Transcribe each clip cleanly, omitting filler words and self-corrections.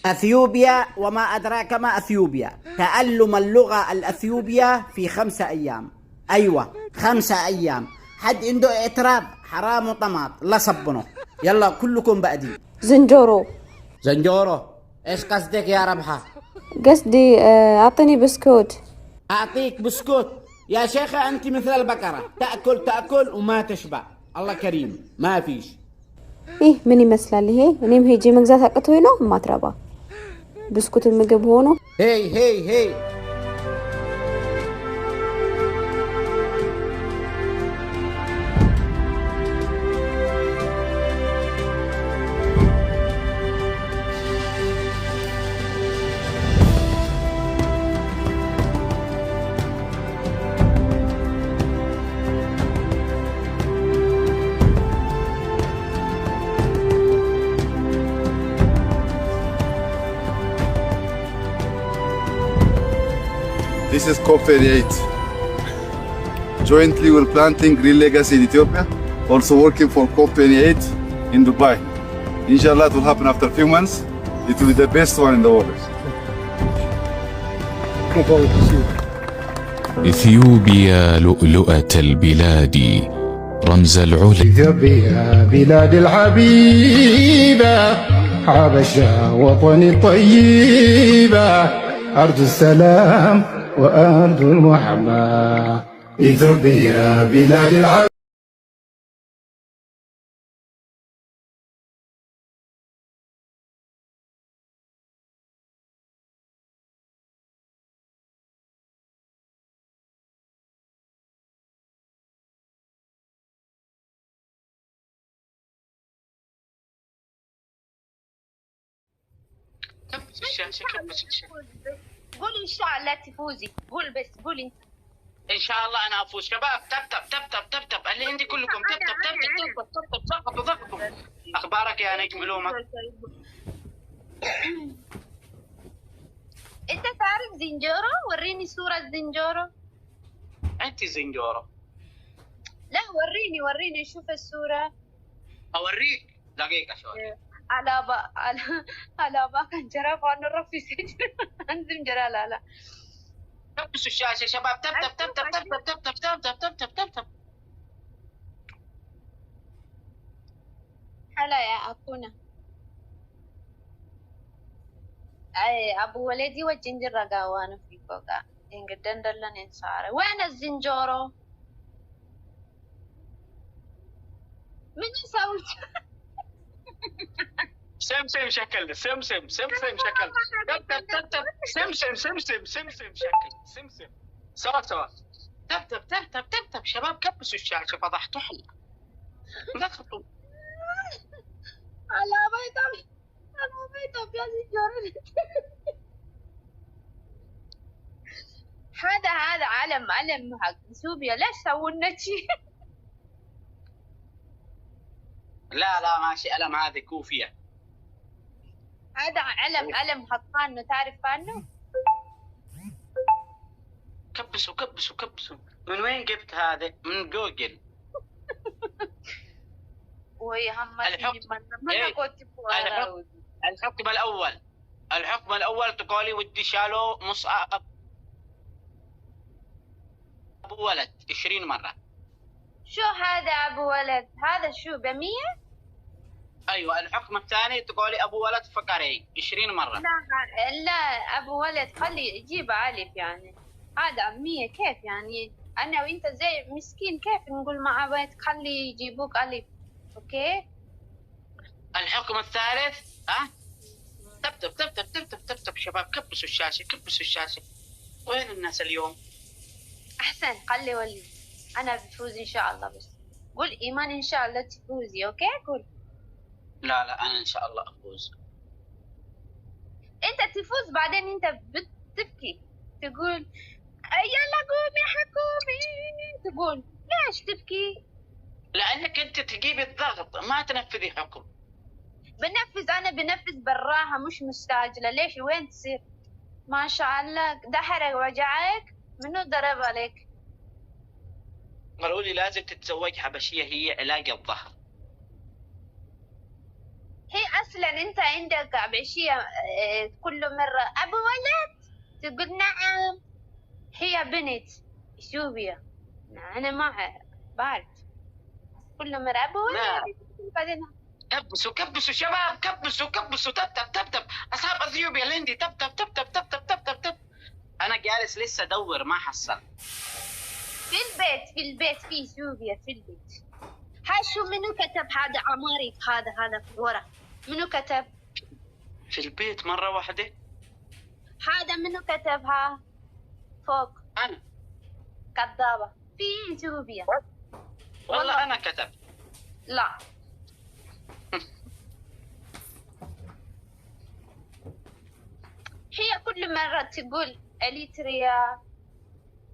أثيوبيا وما أدراك ما أثيوبيا. تعلم اللغة الأثيوبية في 5 أيام. أيوة 5 أيام. حد عنده اعتراض؟ حرام وطماط لا صبنه. يلا كلكم بأدي. زنجورو. زنجورو. إيش قصدك يا ربحة؟ قصدي أعطني بسكوت. أعطيك بسكوت؟ يا شيخة أنت مثل البقرة، تأكل تأكل وما تشبع. الله كريم ما فيش. إيه من ይመስላል ይሄ? እኔም ሄጄ መግዛት አቅቶኝ ነው ማትረባ ብስኩት ምግብ ሆኖ። هي هي هي. This is COP28. Jointly we're planting Green Legacy in Ethiopia, also working for COP28 in Dubai. Inshallah it will happen after a few months. It will be the best one in the world. إثيوبيا لؤلؤة البلاد رمز العلا. إثيوبيا بلاد الحبيبة، حبشة وطني الطيبة، أرض السلام وأرض المحبة. إثيوبيا بلاد الحبيبة. كبس الشاشة كبس الشاشة. قول إن شاء الله تفوزي. قول بس قول أنت. إن شاء الله أنا أفوز. شباب تبتب تبتب تبتب اللي عندي كلكم تبتب تبتب تبتب تبتب ضغطوا ضغطوا. أخبارك يا نجم لومة؟ أنت تعرف زنجورو؟ وريني صورة زنجورو. أنت زنجورة. لا وريني شوف الصورة. أوريك دقيقة شوي. على با كان جرى فانا رفي سجن انزل جرى لا كبسوا الشاشة شباب تبتب تبتب تبتب تبتب تبتب تبتب تبتب. هلا يا أكونا. أي أبو ولدي والجنجر رقاوانا في فوقا إنقدن دلن إنصاري. وين الزنجورو؟ من يسوي؟ سمسم شكل سمسم شكل تبتب تبتب سمسم شكل سمسم سوا تبتب تبتب تبتب. شباب كبسوا الشاشة فضحتوا حل ضغطوا. على بيتهم يا زنجورو. هذا علم حق اثيوبيا. ليش سووا لنا شيء؟ لا ماشي علم هذه كوفية. هذا علم حقانه. تعرف عنه؟ كبسوا. من وين جبت هذا؟ من جوجل. وهي هم الحكم الأول تقولي ودي شالوا مصعب أبو ولد 20 مرة. شو هذا أبو ولد؟ هذا شو ب100؟ أيوة. الحكم الثاني تقولي أبو ولد فقري 20 مرة. لا أبو ولد خلي يجيب ألف يعني. هذا 100 كيف يعني؟ أنا وأنت زي مسكين كيف نقول مع بيت خلي يجيبوك ألف. أوكي. الحكم الثالث تبتب شباب كبسوا الشاشة. وين الناس اليوم؟ أحسن خلي ولي. أنا بفوز إن شاء الله. بس قول إيمان إن شاء الله تفوزي. أوكي قول. لا أنا إن شاء الله أفوز. أنت تفوز بعدين أنت بتبكي تقول يلا قومي حكومي. تقول ليش تبكي؟ لأنك أنت تجيبي الضغط ما تنفذي حكم. أنا بنفذ براها مش مستعجلة. ليش وين تصير؟ ما شاء الله دحرك وجعك. منو ضرب عليك؟ قالوا لي لازم تتزوج حبشية هي علاج الظهر. هي اصلا انت عندك عبشية كل مرة ابو ولد تقول نعم. هي بنت اثيوبيا، انا ما بعرف. كل مرة ابو ولد بعدين كبسوا شباب، كبسوا تب اصحاب اثيوبيا الهندي تب. انا جالس لسه ادور ما حصل. في البيت في اثيوبيا في البيت. شو منو كتب هذا عماري؟ هذا ورا منو كتب؟ في البيت مرة واحدة. هذا منو كتبها فوق؟ انا كذابة. في اثيوبيا. والله انا كتبت. لا هي كل مرة تقول إريتريا،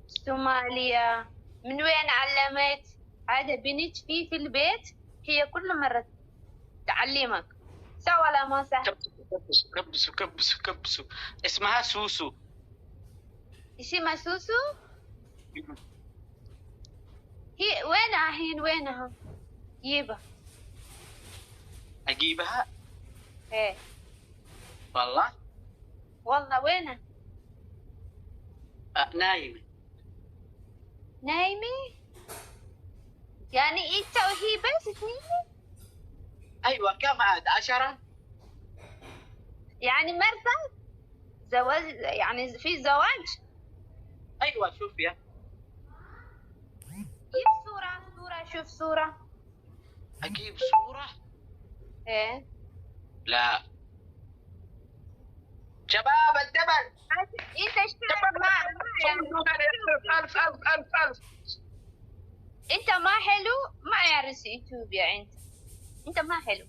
صوماليا. من وين علمت؟ هذا بنت في البيت، هي كل مرة تعلمك. صح ولا ما صح؟ كبسوا. اسمها سوسو. اسمها سوسو؟ هي وينها؟ جيبها. اجيبها؟ ايه والله وينها؟ نايمة؟ يعني انت وهي بس اثنين؟ ايوه كم عاد 10؟ يعني مرة زواج، يعني في زواج؟ ايوه شوف يا جيب صورة شوف صورة. اجيب صورة؟ ايه لا شباب الدبل. انت اشتغل ألف. انت ما حلو، ما يعرف اثيوبيا. انت ما حلو.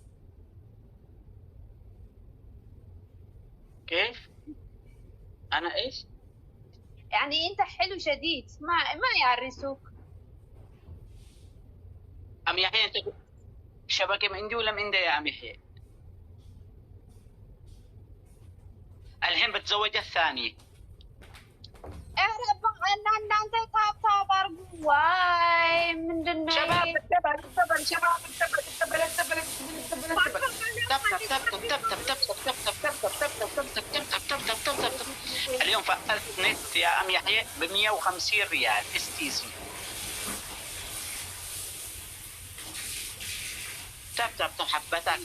كيف؟ انا ايش؟ يعني انت حلو شديد، ما يعرسوك. ام يحيى انت شبكة من عندي ولا من عندي يا ام يحيى؟ الحين بتزوج الثانية. اعرف ان انت تاب ارجواي من دنيا. شباب الدبل اليوم فأرت نت يا ام يحيى ب 150 ريال STC. تب حبتك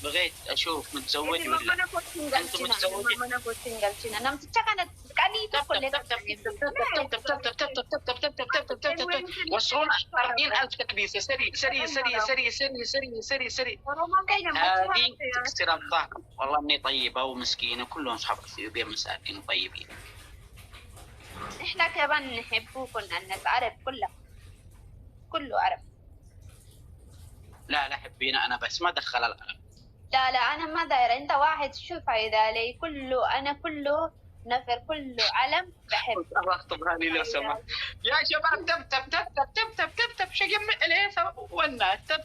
بغيت اشوف متزوج ولا انت متزوجة. وصلونا 40,000 تكبيسة. سري. هذه تكسر الضغط. والله اني طيبة ومسكينة، كلهم اصحاب اثيوبيا مساكين وطيبين. احنا كمان نحبوكم، الناس عرب كله عرب. لا حبينا انا بس ما دخل العرب. لا انا ما دايره. انت واحد شوف هيدا لي كله نفر، كله علم بحب. الله اخطبها لي لو سمحت يا شباب. تب شجم عليه والناس تب.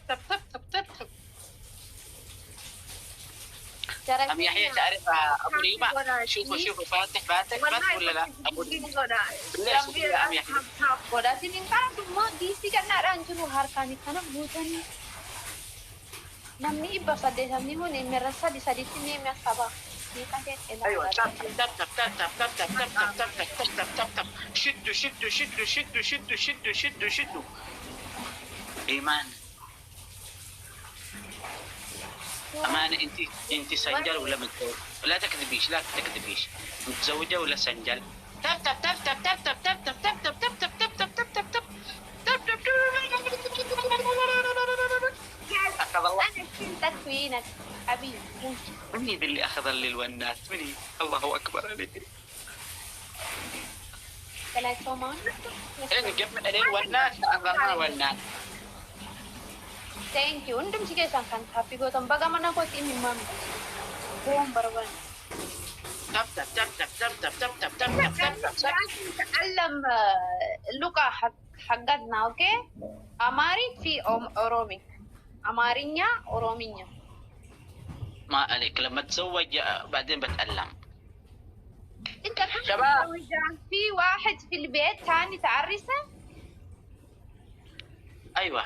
ام يحيى تعرف ابو ريما؟ شوفوا فاتح ولا لا ابو ريما؟ بالله شوفوا يا ام يحيى. namni ibba saddeetamni kun mirrasa di sadiitti neemi asxaba. ايوه تب شدوا ايمان. امانه انت سنجل ولا متزوجه؟ لا تكذبيش متزوجه ولا سنجل؟ أخذ الله. أنا كنت تكوينك حبيبي. مني باللي أخذ لي الونات مني. الله أكبر عليك. كلاي تومان. إيه جمع لي الونات أخذنا ونات. Thank you. Undum sige sangkan tapi go tamba gamana ko ini mam. Bom barwan. تب تعلم اللغة حقتنا اوكي. أماري في أورومي. أمارينيا أورومينيا. ما عليك لما تزوج بعدين بتألم. انت شباب في واحد في البيت ثاني تعرسه؟ ايوه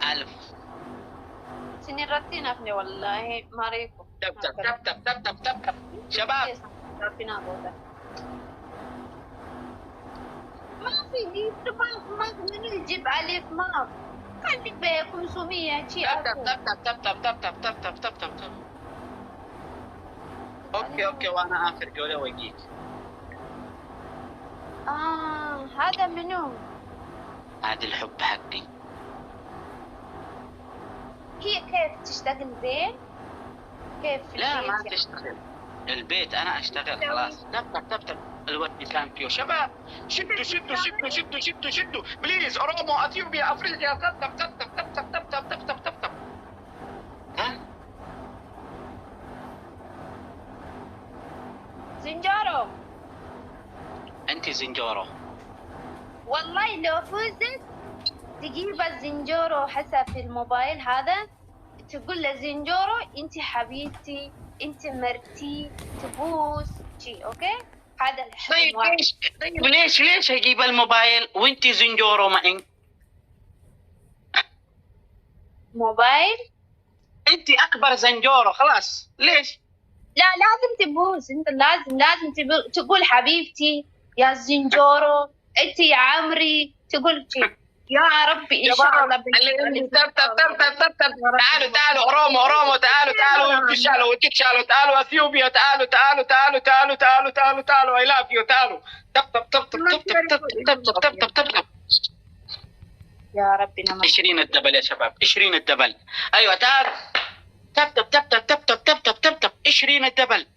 1000. سنرتين أفني والله ما ريكو. تب تب تب تب تب تب تب تب. شباب ما في دي ما من يجيب عليك ما خليك ب 500 شيء. تب تب تب تب تب تب تب تب تب تب تب. اوكي وانا اخر جولة واجيك. هذا منو؟ هذا الحب حقي. هي كيف تشتغل زين؟ كيف في لا ما البيت تشتغل البيت، انا اشتغل خلاص. تب الوقت كان فيه. شباب شدوا بليز. اورومو، اثيوبيا، افريقيا. تب. ها زنجارو. انت زنجورو. والله لو فزت تجيب الزنجورو حسب في الموبايل هذا، تقول له زنجورو انت حبيبتي انت مرتي، تبوس شي. اوكي هذا الحب. طيب ليش اجيب الموبايل وانت زنجورو معي؟ موبايل؟ انت اكبر زنجورو خلاص. ليش؟ لا لازم تبوس انت، لازم تقول حبيبتي يا زنجورو، انت يا عمري، تقول شي. يا ربي ان شاء الله. تعالوا اورومو، تعالوا وتشالوا، تعالوا اثيوبيا، تعالوا اي لاف يو. تعالوا تب. يا ربي 20 الدبل يا شباب، 20 الدبل. ايوه تعال. تب 20 الدبل.